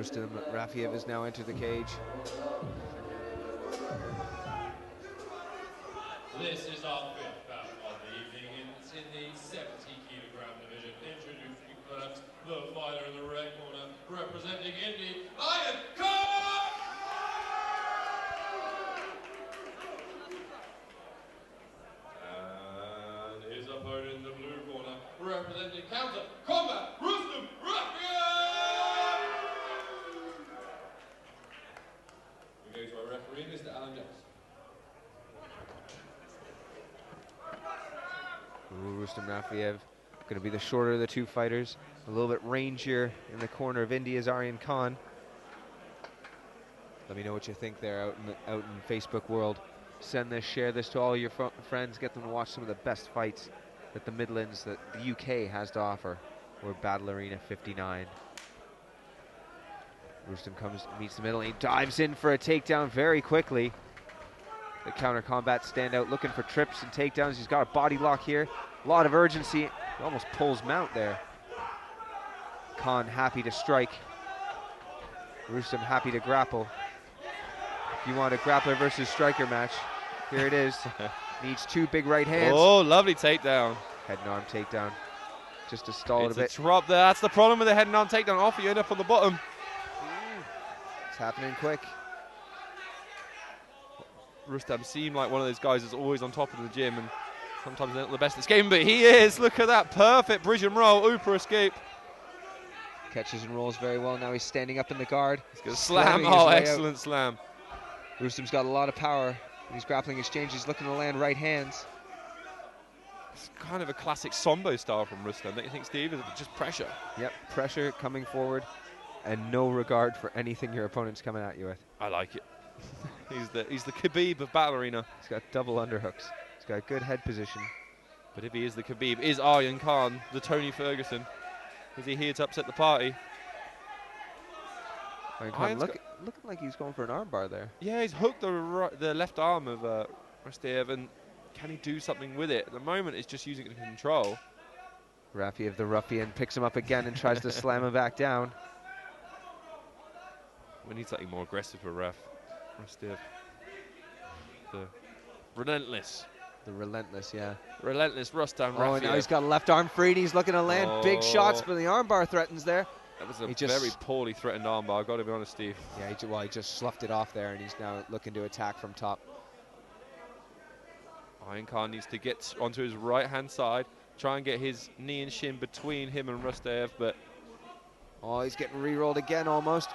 Rustam Rafiev has now entered the cage. This is our fifth bout of the evening. It's in the 70-kilogram division. Introducing first the fighter in the red corner, representing Indy, Aryan. And his opponent in the blue corner, representing Counter Combat, Rustam Rafiev. We go to our referee, Mr. Alan Jones. Rustam Rafiev going to be the shorter of the two fighters. A little bit rangier in the corner of India's Aryan Khan. Let me know what you think there out in Facebook world. Send this, share this to all your friends. Get them to watch some of the best fights that the Midlands, that the UK has to offer. Or Battle Arena 59. Rustam meets the middle and he dives in for a takedown very quickly. The counter combat standout looking for trips and takedowns. He's got a body lock here. A lot of urgency. He almost pulls mount there. Khan happy to strike. Rustam happy to grapple. If you want a grappler versus striker match, here it is. Needs two big right hands. Oh, lovely takedown. Head and arm takedown. Just to stall it a bit. It's a drop there. That's the problem with the head and arm takedown. Off you end up on the bottom. It's happening quick. Rustam seemed like one of those guys that's always on top of the gym, and sometimes they're not the best at this game, but he is. Look at that perfect bridge and roll, Uber escape. Catches and rolls very well. Now he's standing up in the guard. He's going to slam. Oh, excellent slam. Rustam's got a lot of power. He's grappling exchange. He's looking to land right hands. It's kind of a classic Sambo style from Rustam, don't you think, Steve? Is it just pressure? Yep, pressure coming forward and no regard for anything your opponent's coming at you with. I like it. He's the Khabib of Battle Arena. He's got double underhooks. He's got good head position. But if he is the Khabib, is Aryan Khan the Tony Ferguson? Is he here to upset the party? Aryan Khan looking like he's going for an armbar there. Yeah, he's hooked the left arm of Rafiev, and can he do something with it? At the moment, it's just using it to control. Rafiev, the ruffian, picks him up again and tries to slam him back down. We need something more aggressive for Rafiev. The relentless. The relentless, yeah. Relentless Rustam Rafiev. Oh, and now he's got a left arm free and he's looking to land big shots, but the armbar threatens there. That was a very poorly threatened armbar, I've got to be honest, Steve. Yeah, he just sloughed it off there, and he's now looking to attack from top. Aryan Khan needs to get onto his right-hand side, try and get his knee and shin between him and Rafiev, but... Oh, he's getting re-rolled again almost.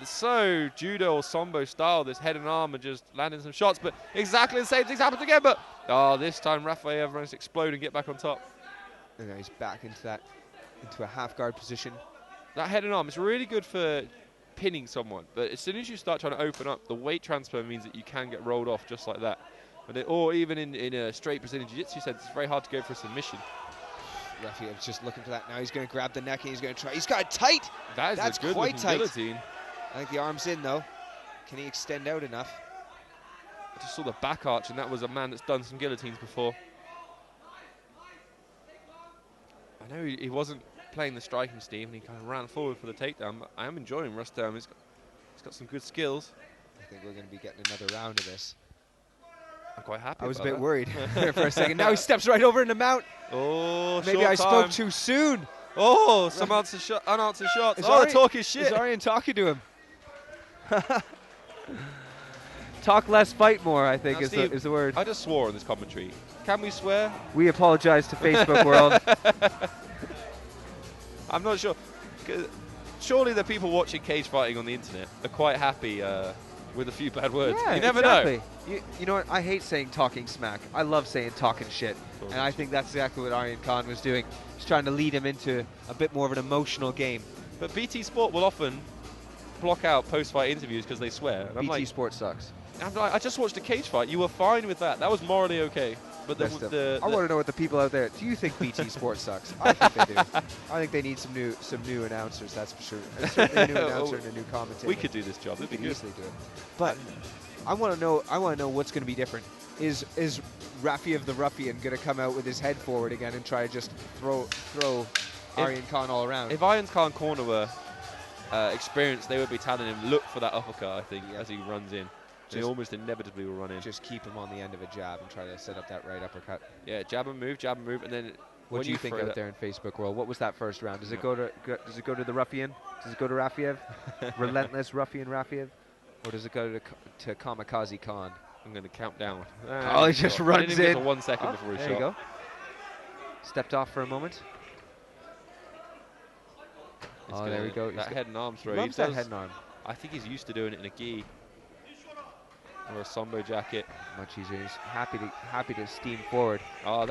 So judo or sambo style, this head and arm and just landing some shots, but exactly the same thing's happened again, but this time Rafiev runs to explode and get back on top. And now he's back into a half guard position. That head and arm is really good for pinning someone, but as soon as you start trying to open up, the weight transfer means that you can get rolled off just like that. Or even in a straight Brazilian Jiu-Jitsu sense, it's very hard to go for a submission. Rafiev's just looking for that now. He's going to grab the neck and he's going to try. He's got it tight. That's good quite tight. Guillotine. I think the arm's in though. Can he extend out enough? I just saw the back arch, and that was a man that's done some guillotines before. I know he wasn't playing the striking, Steve, and he kind of ran forward for the takedown, but I am enjoying Rustam. He's got some good skills. I think we're going to be getting another round of this. I'm quite happy. I was a bit worried there for a second. Now he steps right over into mount. Oh, maybe I spoke too soon. Oh, some unanswered shots. Talk his shit. Is Aryan talking to him? Talk less, fight more, I think, is the word. I just swore in this commentary. Can we swear? We apologize to Facebook world. I'm not sure. Surely the people watching cage fighting on the internet are quite happy with a few bad words. Yeah, you never know. You know what? I hate saying talking smack. I love saying talking shit. And I think that's exactly what Aryan Khan was doing. He's trying to lead him into a bit more of an emotional game. But BT Sport will often block out post-fight interviews because they swear. And BT Sport sucks. I'm like, I just watched a cage fight. You were fine with that. That was morally okay. But I want to know what the people out there. Do you think BT Sport sucks? I think they do. I think they need some new announcers. That's for sure. Certainly a new announcer and a new commentator. We could do this job. It'd be good. Easily do it. But I want to know. I want to know what's going to be different. Is Rafiev the ruffian going to come out with his head forward again and try to just throw Aryan Khan all around? If Aryan Khan corner were experience, they would be telling him, look for that uppercut, I think, Yep. as he runs in. He Just- almost inevitably will run in. Just keep him on the end of a jab and try to set up that right uppercut. Yeah, jab and move, and then What when do you think throw out that- there in Facebook world? What was that first round? Does it Yeah. does it go to the ruffian? Does it go to Rafiev? Relentless ruffian Rafiev? Or does it go to Kamikaze Khan? I'm going to count down. Oh, he just I runs didn't even get in. to 1 second Oh, before he there shot. you go. Stepped off for a moment. He's Oh, there we go. That head and arm throw. Loves that head and arm. I think he's used to doing it in a gi or a sambo jacket. Much easier. He's happy to steam forward. Oh,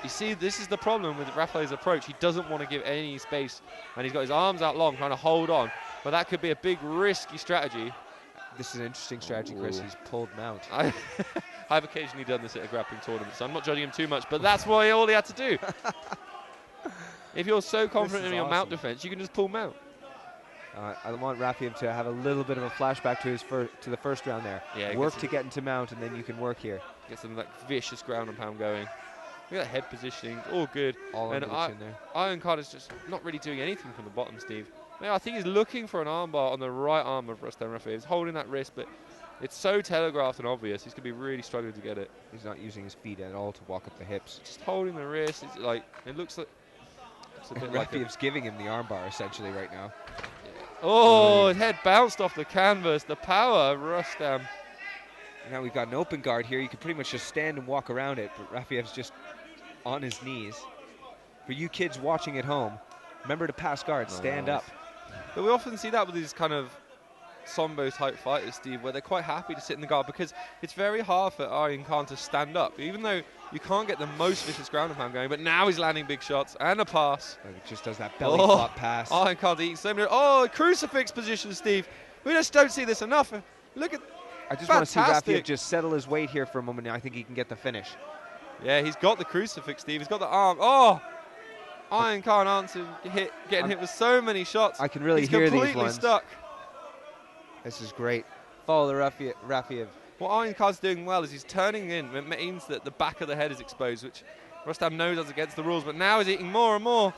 you see, this is the problem with Rafael's approach. He doesn't want to give any space, and he's got his arms out long, trying to hold on. But that could be a big risky strategy. This is an interesting strategy, Chris. Ooh. He's pulled mount. I've occasionally done this at a grappling tournament, so I'm not judging him too much. But that's all he had to do. If you're so confident is in your mount awesome. defense, you can just pull mount. I want Rafiev to have a little bit of a flashback to the first round there. Yeah, Work to get into mount, and then you can work here. Get some like vicious ground and pound going. Look at that head positioning, all good. All And under the chin there. Iron Card is just not really doing anything from the bottom, Steve. Yeah, I think he's looking for an armbar on the right arm of Rustam Rafiev. He's holding that wrist, but it's so telegraphed and obvious. He's going to be really struggling to get it. He's not using his feet at all to walk up the hips. Just holding the wrist. It's like it looks like it's a bit like a, Rafiev's giving him the armbar essentially right now. oh, his head bounced off the canvas. The power of Rustam. Now we've got an open guard here. You can pretty much just stand and walk around it, but Rafiev's just on his knees. For you kids watching at home, remember to pass guard, stand up. But we often see that with these kind of Sambo type fighters, Steve, where they're quite happy to sit in the guard because it's very hard for Aryan Khan to stand up, even though you can't get the most vicious ground and pound going. But now he's landing big shots and a pass. Like it just does that belly flop pass. Aryan Khan's eating so many. Oh, crucifix position, Steve. We just don't see this enough. Look at. I just want to see fantastic. Rafiev just settle his weight here for a moment now. I think he can get the finish. Yeah, he's got the crucifix, Steve. He's got the arm. Oh, Aryan Khan getting hit with so many shots. I can really he's hear these completely ones. stuck. This is great. Follow the Rafiev. What Aryan Khan's doing well is he's turning in. It means that the back of the head is exposed, which Rustam knows that's against the rules, but now he's eating more and more.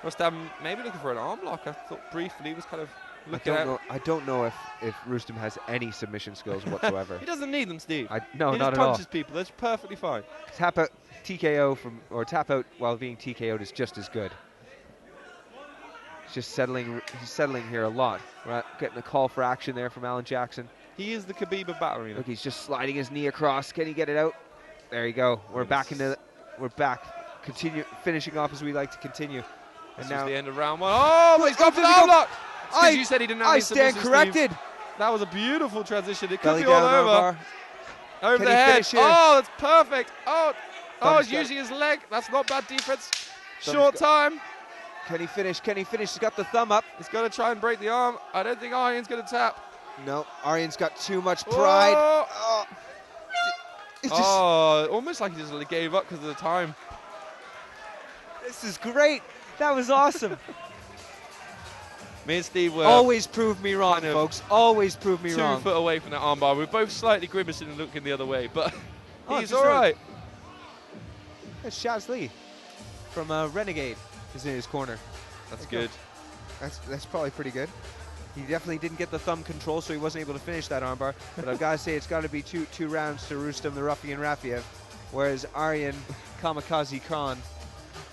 Rustam maybe looking for an arm lock. I thought briefly he was kind of looking at. I don't know if Rustam has any submission skills whatsoever. He doesn't need them, Steve. No, he not just at all. punches people. That's perfectly fine. Tap out TKO tap out while being TKO'd is just as good. He's just settling. He's settling here a lot. We're getting a call for action there from Alan Jackson. He is the Khabib of battle arena. Look, he's just sliding his knee across. Can he get it out? There you go. We're back into. We're back. Continue finishing off as we like to continue. This And is now the end of round one. Oh, but he's got for the does he arm go? lock. Because you said he didn't have I any stand submission, corrected. Steve. That was a beautiful transition. It could Belly be all down over. armbar. Over Can the he head. finish here? Oh, that's perfect. Oh, Thumbs he's got- using his leg. That's not bad defense. Thumbs Short got- time. Can he finish? Can he finish? He's got the thumb up. He's going to try and break the arm. I don't think Aryan's going to tap. No, Aryan's got too much pride. Oh, Oh. It's just, almost like he just gave up because of the time. this is great. That was awesome. Me and Steve were Always prove me wrong, kind of folks. Always prove me 2 wrong. foot away from that armbar. We're both slightly grimacing and looking the other way, but Oh, he's just all right. That's Shaz Lee from Renegade is in his corner. That's There you good. That's probably pretty good. He definitely didn't get the thumb control, so he wasn't able to finish that armbar. But I've got to say, it's got to be two rounds to Rustam the Ruffian Rafiev, whereas Aryan Kamikaze Khan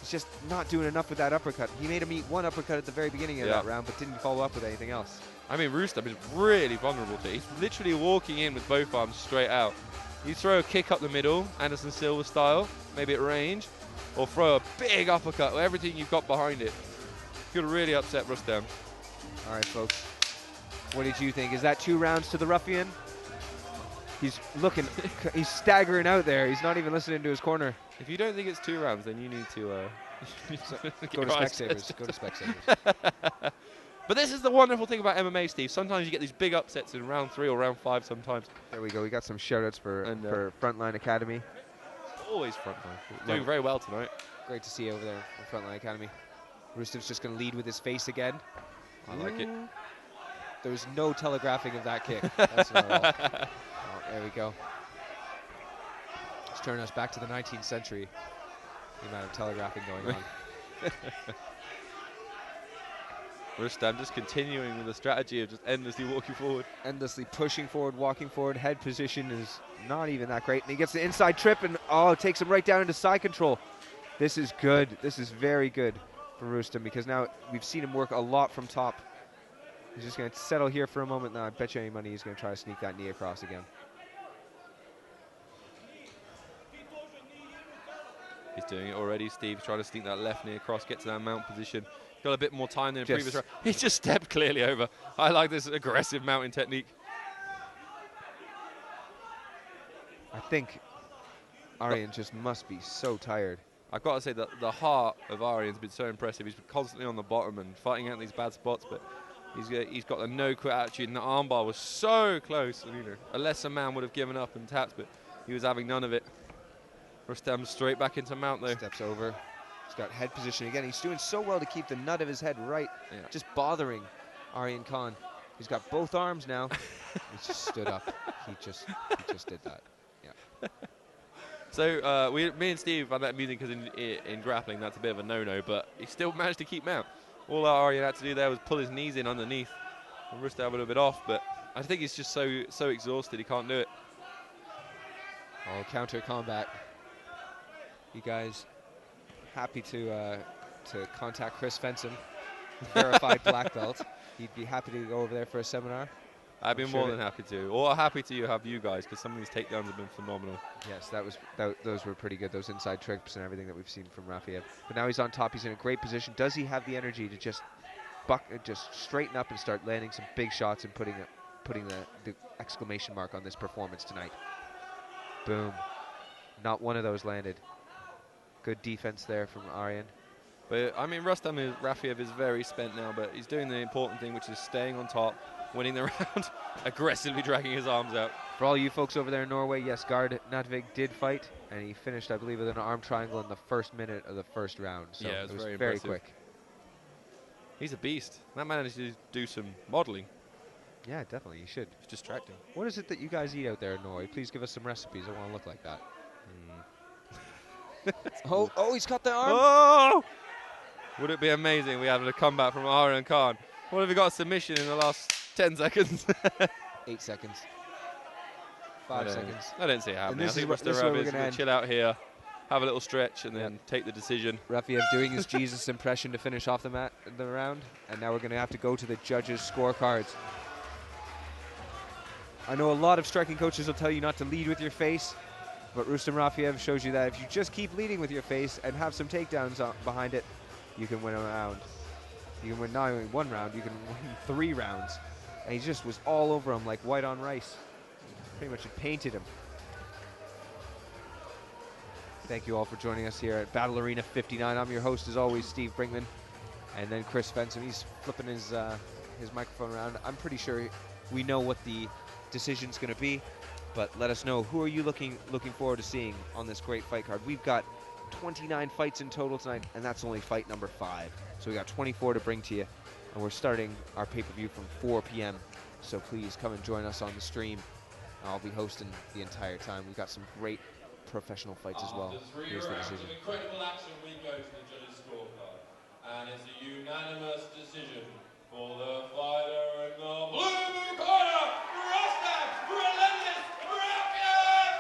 is just not doing enough with that uppercut. He made him eat one uppercut at the very beginning of that round, but didn't follow up with anything else. I mean, Rustam is really vulnerable to it. He's literally walking in with both arms straight out. You throw a kick up the middle, Anderson Silva style, maybe at range, or throw a big uppercut with everything you've got behind it. Could really upset Rustam. All right, folks. What did you think? Is that 2 rounds to the Ruffian? He's looking, he's staggering out there. He's not even listening to his corner. If you don't think it's 2 rounds, then you need to Go to Specsavers. Go to Specsavers. But this is the wonderful thing about MMA, Steve. Sometimes you get these big upsets in round 3 or round 5 sometimes. There we go. We got some shout-outs for Frontline Academy. Always frontline. Doing very well tonight. Great to see you over there at Frontline Academy. Rustam's just going to lead with his face again. I like it. There was no telegraphing of that kick. That's not at all. Oh, there we go. Let's turn us back to the 19th century. The amount of telegraphing going on. Rustam just continuing with the strategy of just endlessly walking forward. Endlessly pushing forward, walking forward. Head position is not even that great. And he gets the inside trip and, oh, takes him right down into side control. This is good. This is very good for Rustam because now we've seen him work a lot from top. He's just going to settle here for a moment now. I bet you any money he's going to try to sneak that knee across again. He's doing it already, Steve, trying to sneak that left knee across, get to that mount position. Got a bit more time than in previous round. He's just stepped clearly over. I like this aggressive mounting technique. I think Aryan just must be so tired. I've got to say that the heart of Aryan's been so impressive. He's constantly on the bottom and fighting out these bad spots, but he's got a no-quit attitude, and the armbar was so close. And, you know, a lesser man would have given up and tapped, but he was having none of it. Rustam straight back into mount, though. Steps over. He's got head position again. He's doing so well to keep the nut of his head right, just bothering Aryan Khan. He's got both arms now. He just stood up. He just did that. Yeah. So me and Steve found that amusing because in grappling that's a bit of a no-no, but he still managed to keep mount. All Aryan had to do there was pull his knees in underneath and Rustam a little bit off, but I think he's just so exhausted he can't do it. Oh, counter combat. You guys happy to contact Chris Fenson, verified black belt. He'd be happy to go over there for a seminar. I'd be more than happy to, or happy to have you guys, because some of these takedowns have been phenomenal. Yes, those were pretty good. Those inside trips and everything that we've seen from Rafiev. But now he's on top. He's in a great position. Does he have the energy to just straighten up and start landing some big shots and putting the exclamation mark on this performance tonight? Boom. Not one of those landed. Good defense there from Aryan. But I mean, Rafiev is very spent now, but he's doing the important thing, which is staying on top, winning the round, aggressively dragging his arms out. For all you folks over there in Norway, yes, Gard Natvig did fight, and he finished, I believe, with an arm triangle in the first minute of the first round. So yeah, it was very very impressive. quick. He's a beast. That man managed to do some modeling. Yeah, definitely, you should. It's distracting. What is it that you guys eat out there in Norway? Please give us some recipes. I want to look like that. Oh, he's cut the arm. Oh! Would it be amazing we had a comeback from Aryan Khan? What if we got a submission in the last 10 seconds? 8 seconds. 5 seconds. I don't see it happening. I think this is where we're going to chill out here, have a little stretch, and then take the decision. Rafiev doing his Jesus impression to finish off the round, and now we're going to have to go to the judges' scorecards. I know a lot of striking coaches will tell you not to lead with your face, but Rustam Rafiev shows you that if you just keep leading with your face and have some takedowns behind it, you can win a round. You can win not only one round, you can win 3 rounds. And he just was all over him like white on rice. Pretty much had painted him. Thank you all for joining us here at Battle Arena 59. I'm your host, as always, Steve Brinkman. And then Chris Fenson, he's flipping his microphone around. I'm pretty sure we know what the decision's going to be. But let us know, who are you looking forward to seeing on this great fight card? We've got 29 fights in total tonight, and that's only fight number 5. So we got 24 to bring to you, and we're starting our pay-per-view from 4 p.m. So please come and join us on the stream. I'll be hosting the entire time. We've got some great professional fights as well. Here's the decision. Incredible action, we go to the judges' scorecard, and it's a unanimous decision for the fighter in the blue corner, Rustam Relentless Rafiev!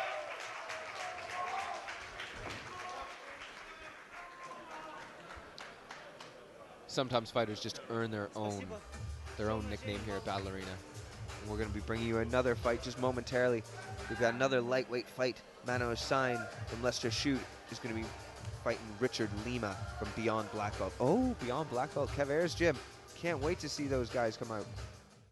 Sometimes fighters just earn their own nickname here at Battle Arena. And we're going to be bringing you another fight just momentarily. We've got another lightweight fight. Mano Hussain from Leicester Shoot is going to be fighting Richard Lima from Beyond Black Belt. Oh, Beyond Black Belt, Kev Ayers' gym. Can't wait to see those guys come out.